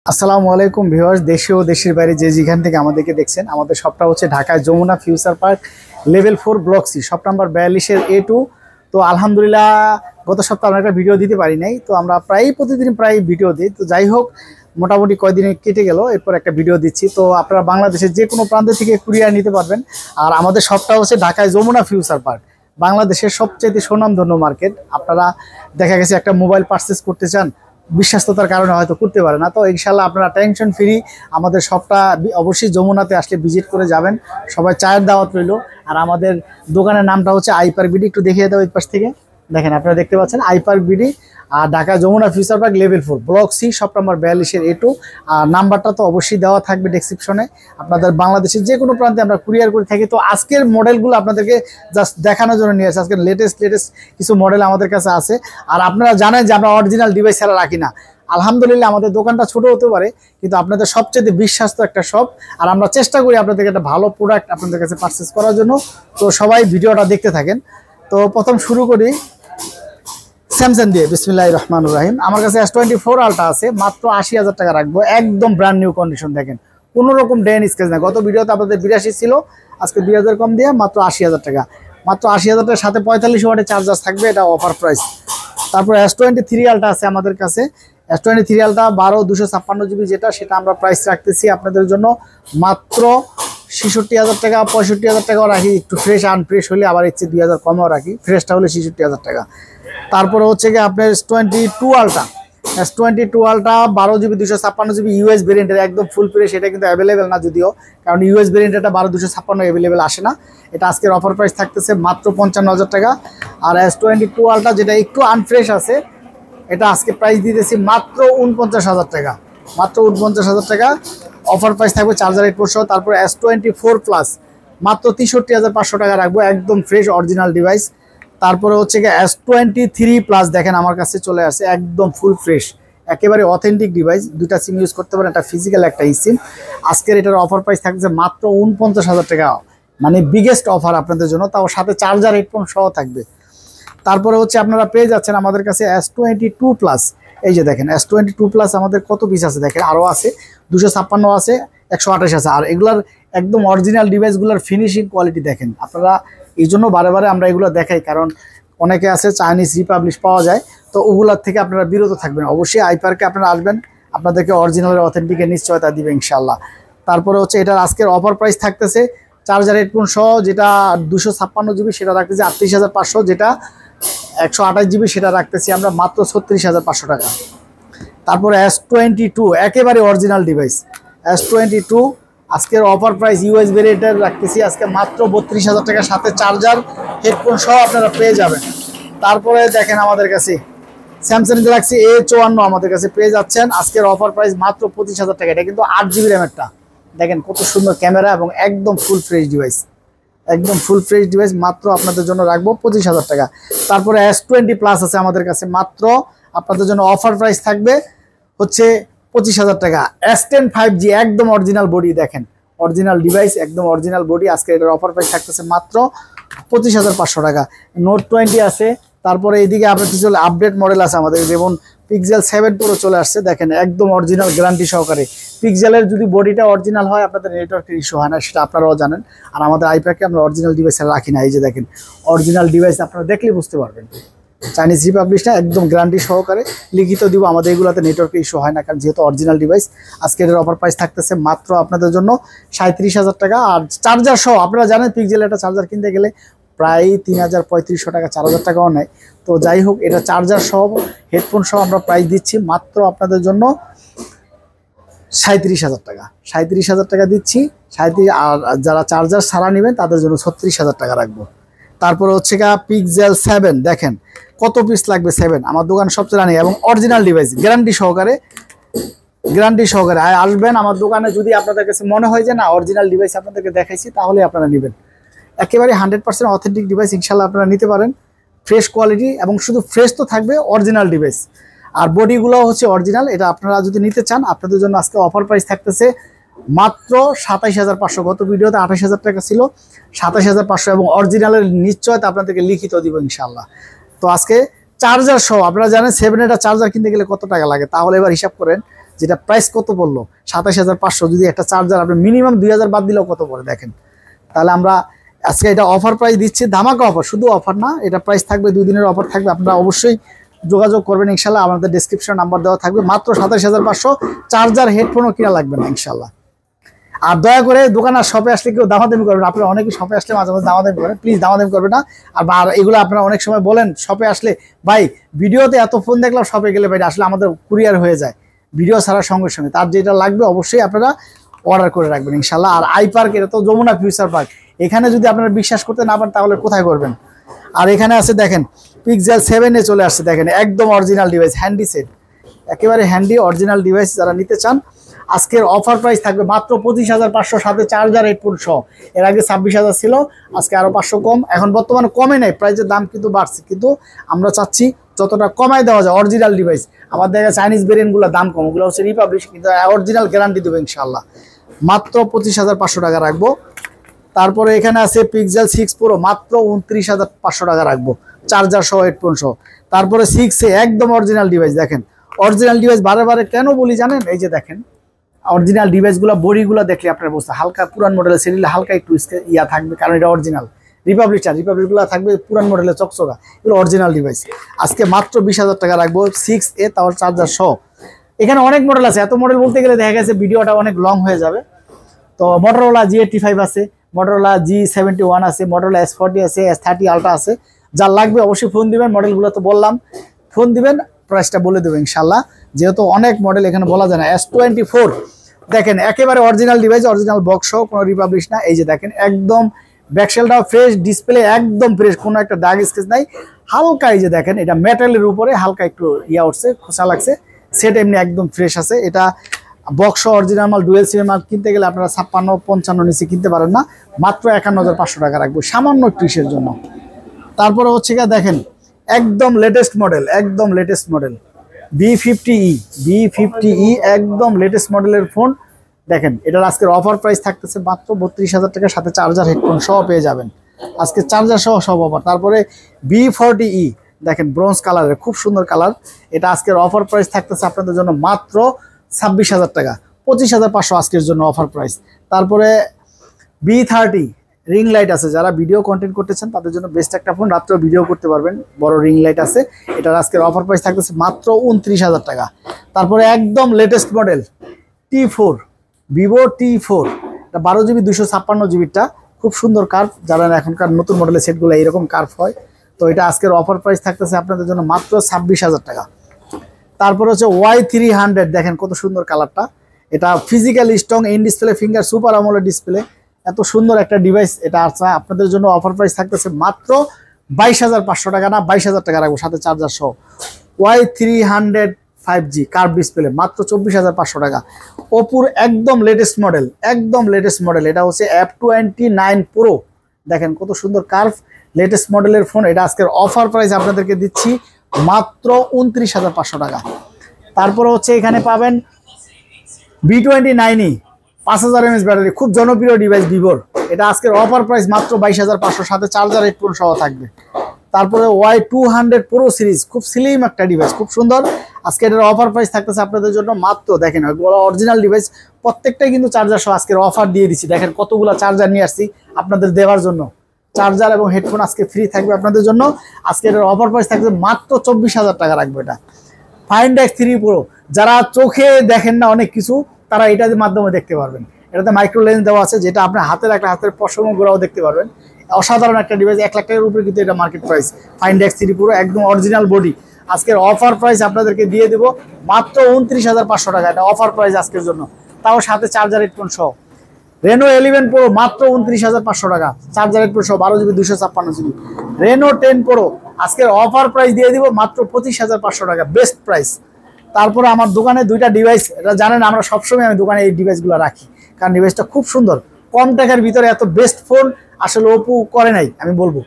আসসালামু আলাইকুম ভিউয়ার্স, দেশে ও দেশের বাইরে যে যেখান থেকে আমাদেরকে দেখছেন, আমাদের শপটা হচ্ছে ঢাকায় Jamuna future park level 4 block C, shop number 42 A2। তো আলহামদুলিল্লাহ গত সপ্তাহে আমরা একটা ভিডিও দিতে পারি নাই, তো আমরা প্রতিদিন ভিডিও দিই। তো যাই হোক, মোটামুটি কয়দিনে কেটে গেল, এরপর একটা ভিডিও দিচ্ছি। তো আপনারা বাংলাদেশের যে কোনো প্রান্ত থেকে কুরিয়ার নিতে পারবেন। আর আমাদের শপটা হচ্ছে ঢাকায় যমুনা ফিউচার পার্ক, বাংলাদেশের সবচেয়ে সুনামধন্য মার্কেট। আপনারা দেখা গেছে একটা মোবাইল পারচেস করতে চান, বিশ্বস্ততার কারণে হয়তো করতে পারে না, তো ইনশাল্লাহ আপনারা টেনশন ফ্রি আমাদের শপটা অবশ্যই যমুনাতে আসলে ভিজিট করে যাবেন। সবাই চায়ের দাওয়াত রইল। আর আমাদের দোকানের নামটা হচ্ছে আইপার্ক বিডি। একটু দেখিয়ে দাও এই পাশ থেকে, দেখেন আপনারা দেখতে পাচ্ছেন আইপার্ক বিডি, আর Dhaka Jamuna future park level 4 block C, shop number 42 A2। আর নাম্বারটা তো অবশ্যই দেওয়া থাকবে ডেসক্রিপশনে। আপনাদের বাংলাদেশের যে কোনো প্রান্তে আমরা কুরিয়ার করে থাকি। তো আজকের মডেলগুলো আপনাদেরকে জাস্ট দেখানোর জন্য নিয়ে আসছে। আজকের লেটেস্ট কিছু মডেল আমাদের কাছে আছে। আর আপনারা জানেন যে আমরা অরিজিনাল ডিভাইস ছাড়া রাখি না। আলহামদুলিল্লাহ আমাদের দোকানটা ছোট হতে পারে, কিন্তু আপনাদের সবচেয়ে বিশ্বাস্ত একটা শপ। আর আমরা চেষ্টা করি আপনাদেরকে একটা ভালো প্রোডাক্ট আপনাদের কাছে পারচেস করার জন্য। তো সবাই ভিডিওটা দেখতে থাকেন। তো প্রথম শুরু করি স্যামসাং দিয়ে। বিসমিল্লাহির রহমানির রহিম। আমার কাছে S24 আলট্রা আছে, মাত্র 80,000 টাকা রাখবো, একদম ব্র্যান্ড নিউ কন্ডিশন। দেখেন কোনো রকম ডেন স্কেচ না। গত ভিডিওতে আপনাদের 82 ছিল, আজকে 2000 কম দিয়ে মাত্র 80,000 টাকা। মাত্র 80,000 টাকার সাথে 45 ওয়াটের চার্জার থাকবে, এটা অফার প্রাইস। তারপর S23 আলট্রা আছে আমাদের কাছে। S23 আলট্রা 12 256 GB যেটা, সেটা আমরা প্রাইস রাখতেছি আপনাদের জন্য মাত্র 66,000 টাকা। 65,000 টাকাও রাখি, একটু ফ্রেশ আনফ্রেশ হলে আবার ইচ্ছে 2,000 কমও রাখি, ফ্রেশটা হলে 66,000 টাকা। তারপরে হচ্ছে কি আপনার S22 ultra. S22 ultra 12 GB 256 GB US ভেরিয়েন্টের, একদম ফুল ফ্রেশ। এটা কিন্তু অ্যাভেলেবেল না যদিও, কারণ ইউএস ভেরিয়েন্টটা 12 256 অ্যাভেলেবেল আসে না। এটা আজকের অফার প্রাইস থাকতেছে মাত্র 55,000 টাকা। আর S22 আলট্রা যেটা একটু আনফ্রেশ আছে, এটা আজকে প্রাইস দিতেছি মাত্র 49,000 টাকা। মাত্র 49,000 টাকা অফার প্রাইস থাকবে, চার্জার 8 সহ। তারপর S24 প্লাস মাত্র 63,500 টাকা রাখবো, একদম ফ্রেশ অরিজিনাল ডিভাইস। তারপরে হচ্ছে কি S23 প্লাস, দেখেন আমার কাছে চলে আসে, একদম ফুল ফ্রেশ, একেবারে অথেন্টিক ডিভাইস। দুইটা সিম ইউজ করতে পারেন, একটা ফিজিক্যাল একটা ই সিম। আজকের এটার অফার প্রাইস থাকছে মাত্র 49,000 টাকা, মানে বিগেস্ট অফার আপনাদের জন্য, তাও সাথে চার্জার হেডফোন সহ থাকবে। তারপরে হচ্ছে আপনারা পেয়ে যাচ্ছেন আমাদের কাছে S22 প্লাস। এই যে দেখেন S22 প্লাস আমাদের কত পিস আছে দেখেন, আরও আছে 256 আছে, 128 আছে। আর এগুলার একদম অরিজিনাল ডিভাইসগুলোর ফিনিশিং কোয়ালিটি দেখেন আপনারা। এই জন্য বারে বারে আমরা এগুলো দেখাই, কারণ অনেকে আছে চাইনিজ রিপাবলিশ পাওয়া যায়, তো ওগুলোর থেকে আপনারা বিরত থাকবেন। অবশ্যই আইপার্কে আপনারা আসবেন, আপনাদেরকে অরিজিনালের অথেন্টিকের নিশ্চয়তা দিবে ইনশাল্লাহ। তারপরে হচ্ছে এটার আজকের অফার প্রাইস থাকতেছে চার্জার হেডফোন সহ, যেটা 256 GB সেটা রাখতেছি 38,500, যেটা 128 GB সেটা রাখতেছি আমরা মাত্র 36,500 টাকা। তারপরে S22 একেবারে অরিজিনাল ডিভাইস, S22 আজকের অফার প্রাইস ইউএস ভেরিয়েন্টের রাখতেছি আজকে মাত্র 32,000 টাকা, সাথে চার্জার হেডফোন সহ আপনারা পেয়ে যাবেন। তারপরে দেখেন আমাদের কাছে স্যামসাং গ্যালাক্সি A54 আমাদের কাছে পেয়ে যাচ্ছেন, আজকের অফার প্রাইস মাত্র 25,000 টাকা। এটা কিন্তু 8 GB র্যামেরটা, দেখেন কত সুন্দর ক্যামেরা এবং একদম ফুল ফ্রেশ ডিভাইস, একদম ফুল ফ্রেশ ডিভাইস। মাত্র আপনাদের জন্য রাখবো 25,000 টাকা। তারপরে S20 প্লাস আছে আমাদের কাছে, মাত্র আপনাদের জন্য অফার প্রাইস থাকবে হচ্ছে 25,000 টাকা। S10 5G একদম অরিজিনাল বডি, দেখেন অরিজিনাল ডিভাইস, একদম অরিজিনাল বডি। আজকে এটার অফার প্রাইস থাকতেছে মাত্র 25,500 টাকা। Note 20 আছে। তারপরে এইদিকে আপনার কিছু আপডেট মডেল আছে আমাদের, যেমন Pixel 7 Pro চলে আসছে, দেখেন একদম অরিজিনাল গ্যারান্টি সহকারে। পিক্সেলের যদি বডিটা অরিজিনাল হয়, আপনাদের নেটওয়ার্কের ইস্যু হয় না, সেটা আপনারাও জানেন। আর আমাদের আইপ্যাকে আমরা অরিজিনাল ডিভাইস রাখি না। এই যে দেখেন অরিজিনাল ডিভাইস, আপনারা দেখলে বুঝতে পারবেন চাইনিজ রিপাবলিশটা একদম গ্যারান্টি সহকারে লিখিত দিব। আমাদের এগুলোতে নেটওয়ার্কের ইস্যু হয় না, কারণ যেহেতু অরিজিনাল ডিভাইস। আজকে এর অফার প্রাইস থাকতেছে মাত্র আপনাদের জন্য 37,000 টাকা। আর চার্জার সহ, আপনারা জানেন পিক্সেলের একটা চার্জার কিনতে গেলে প্রায় 3,000-3,500 টাকা, 4,000 টাকাও নেয়। তো যাই হোক, এটা চার্জার সহ হেডফোন সহ আমরা প্রাইস দিচ্ছি মাত্র আপনাদের জন্য 37,000 টাকা। 37,000 টাকা দিচ্ছি 37। আর যারা চার্জার ছাড়া নেবেন তাদের জন্য 36,000 টাকা রাখবো। তারপরে হচ্ছে Pixel 7, দেখেন কত পিস লাগবে 7, আমার দোকান সবচেয়ে রানি এবং অরিজিনাল ডিভাইস গ্যারান্টি সহকারে, আসবেন আমার দোকানে। যদি আপনাদের কাছে মনে হয় যে না অরিজিনাল ডিভাইস আপনাদেরকে দেখাইছি, তাহলে আপনারা নেবেন। একেবারে 100% অথেন্টিক ডিভাইস ইনশাল্লাহ আপনারা নিতে পারেন, ফ্রেশ কোয়ালিটি এবং শুধু ফ্রেশ তো থাকবে, অরিজিনাল ডিভাইস। আর বডিগুলো হচ্ছে অরিজিনাল। এটা আপনারা যদি নিতে চান, আপনাদের জন্য আজকে অফার প্রাইস থাকতেছে মাত্র 27,500। গত ভিডিওতে 28,000 টাকা ছিল, 27,500 এবং অরিজিনালের নিশ্চয়তা আপনাদেরকে লিখিত দিব ইনশাল্লাহ। তো আজকে চার্জার সহ, আপনারা জানেন 7 এটা চার্জার কিনতে গেলে কত টাকা লাগে, তাহলে এবার হিসাব করেন যেটা প্রাইস কত পড়লো 27500, যদি একটা চার্জার আপনি মিনিমাম 2000 বাদ দিলেও কত পড়ে দেখেন। তাহলে আমরা আজকে এটা অফার প্রাইস দিচ্ছি, ধামাকা অফার, শুধু অফার না, এটা প্রাইস থাকবে 2 দিনের অফার থাকবে। আপনারা অবশ্যই যোগাযোগ করবেন ইনশাল্লাহ, আমাদের ডেসক্রিপশন নাম্বার দেওয়া থাকবে। মাত্র 27500, চার্জার হেডফোনও কিনা লাগবে না ইনশাল্লাহ। আর দয়া করে দোকান আর শপে আসলে কেউ দামাদামি করবেন, আপনারা অনেকেই শপে আসলে মাঝে মাঝে দামাদামি করেন, প্লিজ দামাদামি করবেন না। আর এগুলো আপনারা অনেক সময় বলেন শপে আসলে, ভাই ভিডিওতে এত ফোন দেখলাম, শপে গেলে ভাই আসলে আমাদের কুরিয়ার হয়ে যায় ভিডিও ছাড়ার সঙ্গে সঙ্গে। তার যেটা লাগবে অবশ্যই আপনারা অর্ডার করে রাখবেন ইনশাল্লাহ। আর আই পার্ক, এটা তো যমুনা ফিউচার পার্ক, এখানে যদি আপনারা বিশ্বাস করতে না পারেন তাহলে কোথায় করবেন। আর এখানে আছে দেখেন পিক্সেল 7 চলে আসছে, দেখেন একদম অরিজিনাল ডিভাইস, হ্যান্ডি সেট, একেবারে হ্যান্ডি অরিজিনাল ডিভাইস। যারা নিতে চান আজকের অফার প্রাইস থাকবে মাত্র 25500, সাথে চার্জার হেডফোন সহ। এর আগে 26000 ছিল, আজকে আরো 500 কম। এখন বর্তমানে কমে নাই, প্রাইসের দাম কিন্তু বাড়ছে, কিন্তু আমরা চাচ্ছি যতটা কমায় দেওয়া যায়। অরিজিনাল ডিভাইস, আমার দেখা চাইনিজ ভেরিয়েন্টগুলো দাম কম, ওগুলো হচ্ছে রিপাবলিশ, কিন্তু অরিজিনাল গ্যারান্টি দেবো ইনশাল্লাহ। মাত্র 25500 টাকা রাখবো। তারপরে এখানে আছে পিক্সেল 6 প্রো, মাত্র 29500 টাকা রাখবো, চার্জার সহ হেডফোন সহ। তারপরে 6A একদম অরিজিনাল ডিভাইস, দেখেন অরিজিনাল ডিভাইস বারে বারে কেন বলি জানেন, এই যে দেখেন অরিজিনাল ডিভাইসগুলো, বডিগুলো দেখলে আপনার বুঝতে, হালকা পুরান মডেলের সেরিলে হালকা একটু ইয়া থাকবে, কারণ এটা অরিজিনাল। রিপাবলিকগুলো থাকবে পুরান মডেলের চকচকা, এগুলো অরিজিনাল ডিভাইস। আজকে মাত্র 20000 টাকা রাখবো, 6A তাও চার্জার সহ। এখানে অনেক মডেল আছে, এত মডেল বলতে গেলে দেখা গেছে ভিডিওটা অনেক লং হয়ে যাবে। তো Motorola G85 আছে, Motorola G71 আছে, Motorola S40 আছে, S30 Ultra আছে। যার লাগবে অবশ্যই ফোন দিবেন, মডেলগুলো তো বললাম, ফোন দিবেন, প্রাইসটা বলে দেবো ইনশাল্লাহ, যেহেতু অনেক মডেল এখানে বলা যায় না। S24 দেখেন একেবারে অরিজিনাল ডিভাইস, অরিজিনাল বক্স সহ, কোনো রিপাবলিশ না। এই যে দেখেন একদম ব্যাকশেলটাও ফ্রেশ, ডিসপ্লে একদম ফ্রেশ, কোনো একটা দাগ স্কেচ নাই, হালকা। এই যে দেখেন এটা মেটালের উপরে হালকা একটু ইয়া উঠছে, খোসা লাগছে, সেট এমনি একদম ফ্রেশ আছে। এটা বক্স অরিজিনাল মাল, ডুয়েল সিমের মাল কিনতে গেলে আপনারা 56-55 নিচে কিনতে পারেন না, মাত্র 51500 টাকা রাখবো সামান্য একটু ইসের জন্য। তারপরে হচ্ছে গিয়ে দেখেন একদম লেটেস্ট মডেল, একদম লেটেস্ট মডেল B50E একদম লেটেস্ট মডেলের ফোন। দেখেন এটার আজকের অফার প্রাইস থাকতেছে মাত্র 32000 টাকা, সাথে চার্জার হেডফোন সহ পেয়ে যাবেন আজকে, চার্জার সহ সব অফার। তারপরে B40E দেখেন ব্রোঞ্জ কালারের, খুব সুন্দর কালার, এটা আজকের অফার প্রাইস থাকতেছে আপনাদের জন্য মাত্র 26000 টাকা, 25500 আজকের জন্য অফার প্রাইস। তারপরে B30 রিং লাইট আছে, যারা ভিডিও কন্টেন্ট করতেছেন তাদের জন্য বেস্ট একটা ফোন, রাত্রেও ভিডিও করতে পারবেন, বড় রিং লাইট আছে। এটার আজকের অফার প্রাইস থাকতেছে মাত্র 29000 টাকা। তারপরে একদম latest model T4, Vivo T4, এটা 12GB 256GBটা, খুব সুন্দর কার্ভ, যারা এখনকার নতুন মডেলের সেটগুলো এইরকম কার্ভ হয়। তো এটা আজকের অফার প্রাইস থাকতেছে আপনাদের জন্য মাত্র 26000 টাকা। তারপর হচ্ছে Y300, দেখেন কত সুন্দর কালারটা, এটা physically strong, in display finger super AMOLED display, এত সুন্দর একটা ডিভাইস। এটা আছে আপনাদের জন্য অফার প্রাইস থাকতেছে মাত্র 22500 টাকা, না 22000 টাকা রাখবো, সাথে চার্জার সহ। Y300 5G কার্ভ ডিসপ্লে, মাত্র 24500 টাকা। ওপোর একদম লেটেস্ট মডেল, একদম লেটেস্ট মডেল, এটা হচ্ছে F29 Pro, দেখেন কত সুন্দর কার্ভ, লেটেস্ট মডেলের ফোন। এটা আজকের অফার প্রাইস আপনাদেরকে দিচ্ছি মাত্র 29500 টাকা। তারপরে হচ্ছে এখানে পাবেন B29E 5000 mAh ব্যাটারি, খুব জনপ্রিয় ডিভাইস ভিভোর, এটা আজকের অফার প্রাইস মাত্র 22500, সাথে চার্জার হেডফোন সহ থাকবে। তারপরে Y200 Pro সিরিজ, খুব স্লিম একটা ডিভাইস, খুব সুন্দর, আজকে এটার অফার প্রাইস থাকতেছে আপনাদের জন্য মাত্র, দেখেন অরিজিনাল ডিভাইস প্রত্যেকটাই কিন্তু চার্জার সহ আজকের অফার দিয়ে দিচ্ছি। দেখেন কতগুলো চার্জার নিয়ে আসছি আপনাদের দেওয়ার জন্য, চার্জার এবং হেডফোন আজকে ফ্রি থাকবে আপনাদের জন্য। আজকে এটার অফার প্রাইস থাকবে মাত্র 24000 টাকা রাখবে এটা। Find X3 Pro, যারা চোখে দেখেন না অনেক কিছু, তারা এটার মাধ্যমে দেখতে পারবেন। এটাতে মাইক্রো লেন্স দেওয়া আছে, যেটা আপনি হাতে রাখলে হাতের পশম গোড়াও দেখতে পারবেন। অসাধারণ একটা ডিভাইস, 1 লাখ টাকার উপরে কিন্তু এটা market price. Find X3 Pro একদম অরিজিনাল বডি, আজকের অফার প্রাইস আপনাদেরকে দিয়ে দেবো মাত্র 29500 টাকা, এটা অফার প্রাইস আজকের জন্য, তাও সাথে চার্জার হেডফোন সহ। Reno 11 Pro মাত্র 29500 টাকা, চার্জার হেডফোন সহ, 12GB 256GB। Reno 10 Pro আজকের অফার প্রাইস দিয়ে দিব মাত্র 25500 টাকা, বেস্ট প্রাইস। তারপরে আমার দোকানে দুইটা ডিভাইস, এটা জানেন আমরা সবসময় আমি দোকানে এই ডিভাইসগুলো রাখি, কারণ ডিভাইসটা খুব সুন্দর, কম টাকার ভিতরে এত বেস্ট ফোন আসলে ওপো করে নাই আমি বলবো।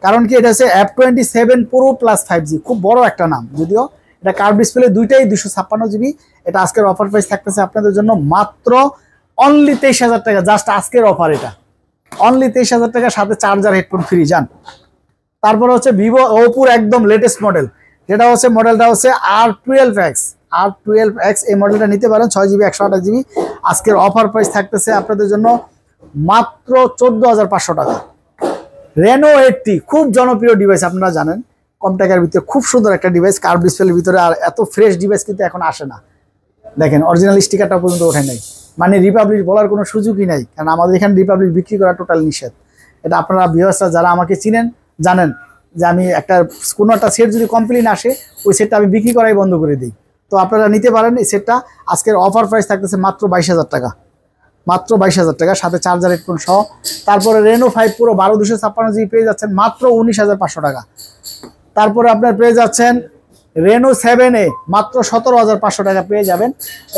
কারণ কি, এটা হচ্ছে F27 Pro প্লাস 5G, খুব বড় একটা নাম, যদিও এটা কার্ভ ডিসপ্লে, দুইটাই 256GB। এটা আজকের অফার প্রাইস থাকতেছে আপনাদের জন্য মাত্র অনলি 23000 টাকা, জাস্ট আজকের অফার, এটা অনলি 23000 টাকা, সাথে চার্জার হেডফোন ফ্রি যান। তারপরে হচ্ছে ভিভো ওপোর একদম লেটেস্ট মডেল, যেটা হচ্ছে মডেলটা হচ্ছে R12X, R12X এই মডেলটা নিতে পারেন 6GB 128GB। আজকের অফার প্রাইস থাকতেছে আপনাদের জন্য মাত্র 14,500 টাকা। Reno 80 খুব জনপ্রিয় ডিভাইস, আপনারা জানেন, কম টাকার ভিতরে খুব সুন্দর একটা ডিভাইস, কার্ভ ডিসপ্লের ভিতরে। আর এত ফ্রেশ ডিভাইস কিন্তু এখন আসে না। দেখেন অরিজিনাল স্টিকারটা পর্যন্ত ওঠে নাই, মানে রিপাবলিক বলার কোনো সুযোগই নাই, কারণ আমাদের এখানে রিপাবলিক বিক্রি করা টোটাল নিষেধ। এটা আপনারা ভিউয়ার্সরা যারা আমাকে চিনেন জানেন যে আমি কোনো একটা সেট যদি কমপ্লেন আসে ওই সেটটা আমি বিক্রি করাই বন্ধ করে দিই। তো আপনারা নিতে পারেন এই সেটটা। আজকের অফার প্রাইস থাকতেছে মাত্র 22,000 টাকা, মাত্র 22,000 টাকা, সাথে চার্জার হেডফোন সহ। তারপরে Reno 5 Pro 12/256GB পেয়ে যাচ্ছেন মাত্র 19,500 টাকা। তারপরে আপনার পেয়ে যাচ্ছেন Reno 7A মাত্র 17,500 টাকা পেয়ে যাবেন।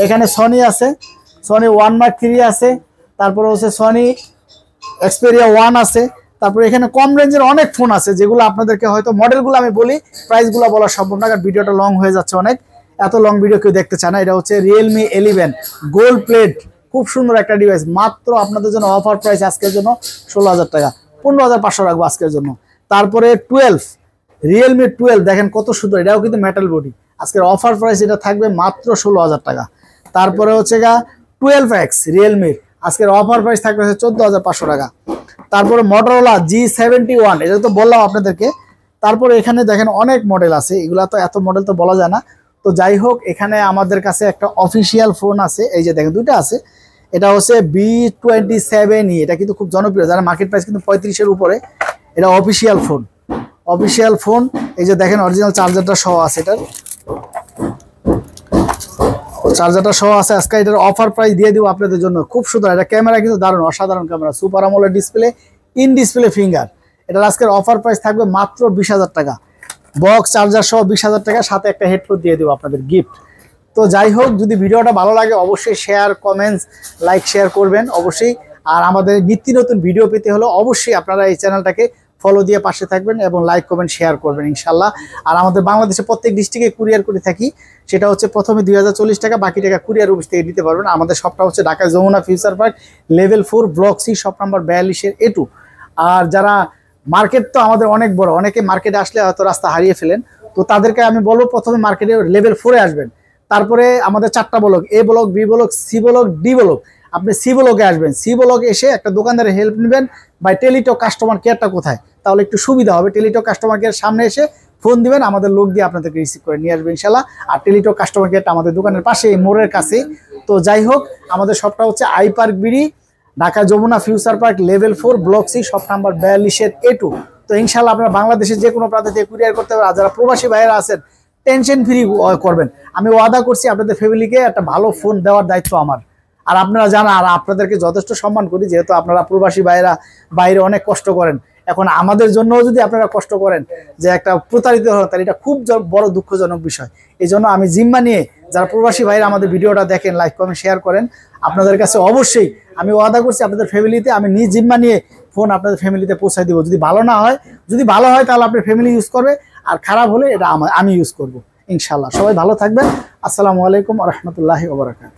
এখানে সনি আছে, সনি 1 Mark 3 আছে, তারপরে হচ্ছে সনি Xperia 1 আছে। তারপরে এখানে কম রেঞ্জের অনেক ফোন আছে, যেগুলো আপনাদেরকে হয়তো মডেলগুলো আমি বলি, প্রাইসগুলো বলা সম্ভব না, কারণ ভিডিওটা লং হয়ে যাচ্ছে অনেক, এত লং ভিডিও কেউ দেখতে চায় না। এটা হচ্ছে Realme 11 গোল্ড প্লেট, খুব সুন্দর একটা ডিভাইস, মাত্র আপনাদের জন্য অফার প্রাইস আজকের জন্য 16,000 টাকা, 15,500 রাখবো আজকের জন্য। তারপরে Realme 12 দেখেন কত সুন্দর, এটাও কিন্তু মেটাল বডি, আজকের অফার প্রাইস এটা থাকবে মাত্র 16,000 টাকা। তারপরে হচ্ছে 12X Realme, আজকের অফার প্রাইস থাকবে 14,500 টাকা। তারপরে Motorola G71, এটা তো বললাম আপনাদেরকে। তারপরে এখানে দেখেন অনেক মডেল আছে, এগুলা তো এত মডেল তো বলা যায় না। তো যাই হোক, এখানে আমাদের কাছে একটা অফিসিয়াল ফোন আছে, এই যে দেখেন দুইটা আছে। এটা হচ্ছে B27E, এটা কিন্তু খুব জনপ্রিয়, যারা মার্কেট প্রাইস কিন্তু 35-এর উপরে। এটা অফিসিয়াল ফোন, এই যে দেখেন অরিজিনাল চার্জারটা সহ আছে, এটার চার্জারটা সহ আছে। আজকে এটার অফার প্রাইস দিয়ে দিব আপনাদের জন্য, খুব সুন্দর। এটা ক্যামেরা কিন্তু দারুণ, অসাধারণ camera, super AMOLED display, in display finger. এটার আজকের অফার প্রাইস থাকবে মাত্র 20,000 টাকা, বক্স চার্জার সহ 20,000 টাকা, সাথে একটা হেডফোন দিয়ে দেবো আপনাদের গিফট। তো যাই হোক, যদি ভিডিওটা ভালো লাগে অবশ্যই শেয়ার, কমেন্টস, লাইক, শেয়ার করবেন অবশ্যই। আর আমাদের নিত্য নতুন ভিডিও পেতে হলে অবশ্যই আপনারা এই চ্যানেলটাকে ফলো দিয়ে পাশে থাকবেন এবং লাইক, কমেন্ট, শেয়ার করবেন ইনশাল্লাহ। আর আমাদের বাংলাদেশে প্রত্যেক ডিস্ট্রিক্টে কুরিয়ার করে থাকি, সেটা হচ্ছে প্রথমে 2,040 টাকা, বাকি টাকা কুরিয়ার অফিস থেকে দিতে পারবেন। আমাদের শপটা হচ্ছে Dhaka Jamuna future park level 4 block C, shop number 42-এর A2। আর যারা মার্কেট তো আমাদের অনেক বড়, অনেকে মার্কেটে আসলে হয়তো রাস্তা হারিয়ে ফেলেন, তো তাদেরকে আমি বলবো প্রথমে মার্কেটে লেভেল 4-এ আসবেন। তারপরে আমাদের 4টা block, A block, B block, C block, D block. আপনি C ব্লকে আসবেন, C ব্লকে এসে একটা দোকানদারের হেল্প নেবেন, ভাই টেলিটক কাস্টমার কেয়ারটা কোথায়, তাহলে একটু সুবিধা হবে। টেলিটক কাস্টমার কেয়ার সামনে এসে ফোন দিবেন, আমাদের লোক দিয়ে আপনাদেরকে রিসিভ করে নিয়ে আসবে ইনশাল্লাহ। আর টেলিটক কাস্টমার কেয়ারটা আমাদের দোকানের পাশে, এই মোড়ের কাছে। তো যাই হোক, আমাদের শপটা হচ্ছে iPark BD, Dhaka Jamuna future park level 4 block C, shop number 42-এর A2। তো ইনশাল্লাহ আপনারা বাংলাদেশের যে কোনো প্রান্ত থেকে কুরিয়ার করতে পারবেন। আর যারা প্রবাসী ভাইয়েরা আছেন, টেনশন ফ্রি করবেন। আমি ওয়াদা করছি আপনাদের ফ্যামিলিকে একটা ভালো ফোন দেওয়ার দায়িত্ব আমার। আর আপনারা জানা, আর আপনাদেরকে যথেষ্ট সম্মান করি, যেহেতু আপনারা প্রবাসী ভাইয়েরা বাইরে অনেক কষ্ট করেন। এখন আমাদের জন্য যদি আপনারা কষ্ট করেন যে একটা প্রতারিত হন, তাহলে এটা খুব বড় দুঃখজনক বিষয়। এই জন্য আমি জিম্মা নিয়ে, যারা প্রবাসী ভাইরা আমাদের ভিডিওটা দেখেন, লাইক, কমেন্ট, শেয়ার করেন, আপনাদের কাছে অবশ্যই আমি ওয়াদা করছি আপনাদের ফ্যামিলিতে আমি নিজ জিম্মা নিয়ে ফোন আপনাদের ফ্যামিলিতে পৌঁছায় দিব। যদি ভালো না হয়, যদি ভালো হয় তাহলে আপনার ফ্যামিলি ইউজ করবে, আর খারাপ হলে এটা আমি ইউজ করব ইনশাল্লাহ। সবাই ভালো থাকবেন। আসসালামু আলাইকুম ওয়া রাহমাতুল্লাহি ওয়া বারাকাতুহু।